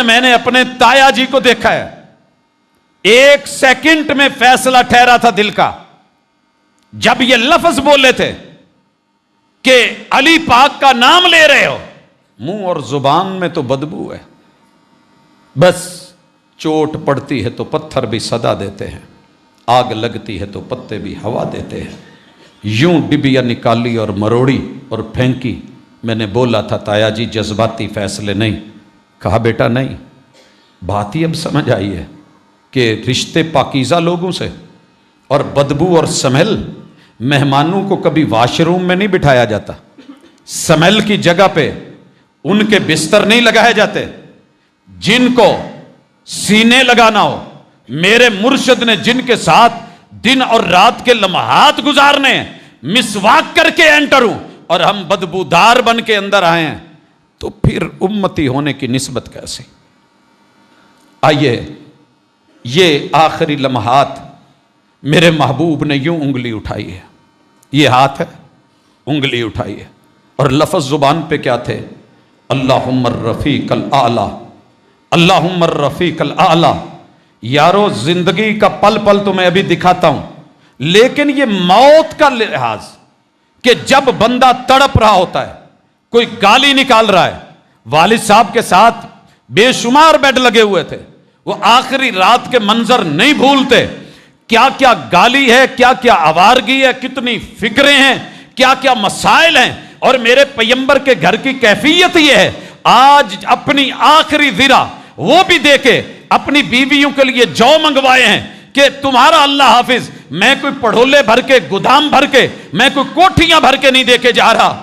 میں نے اپنے تایا جی کو دیکھا ہے، 1 سیکنڈ میں فیصلہ ٹھہرا تھا دل کا جب یہ لفظ بولے تھے کہ علی پاک کا نام لے رہے ہو، منہ اور زبان میں تو بدبو ہے، بس چوٹ پڑتی ہے تو پتھر بھی صدا دیتے ہیں، آگ لگتی ہے تو پتے بھی ہوا دیتے ہیں، یوں ڈبیا نکالی اور مروڑی اور پھینکی۔ میں نے بولا تھا تایا جی جذباتی فیصلے نہیں، کہا بیٹا نہیں، بات ہی اب سمجھ آئی ہے کہ رشتے پاکیزہ لوگوں سے اور بدبو اور سمیل، مہمانوں کو کبھی واش روم میں نہیں بٹھایا جاتا، سمیل کی جگہ پہ ان کے بستر نہیں لگائے جاتے، جن کو سینے لگانا ہو، میرے مرشد نے جن کے ساتھ دن اور رات کے لمحات گزارنے ہیں، مسواک کر کے انٹر ہوں اور ہم بدبودار بن کے اندر آئے ہیں، تو پھر امتی ہونے کی نسبت کیسے؟ آئیے یہ آخری لمحات میرے محبوب نے یوں انگلی اٹھائی ہے، یہ ہاتھ ہے، انگلی اٹھائی ہے، اور لفظ زبان پہ کیا تھے؟ اللہم الرفیق الاعلی، اللہم الرفیق الاعلی۔ یارو زندگی کا پل پل تو میں ابھی دکھاتا ہوں، لیکن یہ موت کا لحاظ کہ جب بندہ تڑپ رہا ہوتا ہے، کوئی گالی نکال رہا ہے، والد صاحب کے ساتھ بے شمار بیڈ لگے ہوئے تھے، وہ آخری رات کے منظر نہیں بھولتے، کیا کیا گالی ہے، کیا کیا آوارگی ہے، کتنی فکریں ہیں، کیا کیا مسائل ہیں، اور میرے پیغمبر کے گھر کی کیفیت یہ ہے، آج اپنی آخری ذرا وہ بھی دے کے اپنی بیویوں کے لیے جو منگوائے ہیں کہ تمہارا اللہ حافظ، میں کوئی پڑھولے بھر کے گودام بھر کے، میں کوئی کوٹھیاں بھر کے نہیں دے کے جا رہا،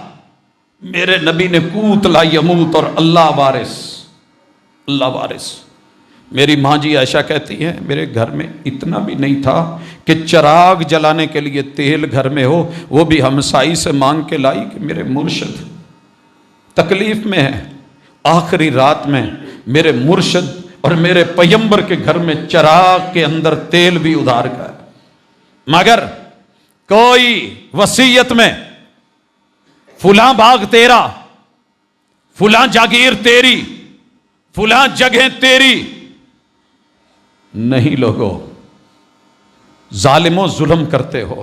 میرے نبی نے قوت لا یموت اور اللہ وارث، اللہ وارث۔ میری ماں جی عائشہ کہتی ہیں میرے گھر میں اتنا بھی نہیں تھا کہ چراغ جلانے کے لیے تیل گھر میں ہو، وہ بھی ہمسائی سے مانگ کے لائی کہ میرے مرشد تکلیف میں ہے، آخری رات میں میرے مرشد اور میرے پیغمبر کے گھر میں چراغ کے اندر تیل بھی ادھار کا ہے، مگر کوئی وصیت میں فلاں باغ تیرا، فلاں جاگیر تیری، فلاں جگہ تیری نہیں۔ لوگوں ظالموں ظلم کرتے ہو،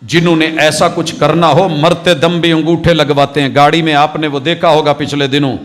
جنہوں نے ایسا کچھ کرنا ہو مرتے دم بھی انگوٹھے لگواتے ہیں۔ گاڑی میں آپ نے وہ دیکھا ہوگا پچھلے دنوں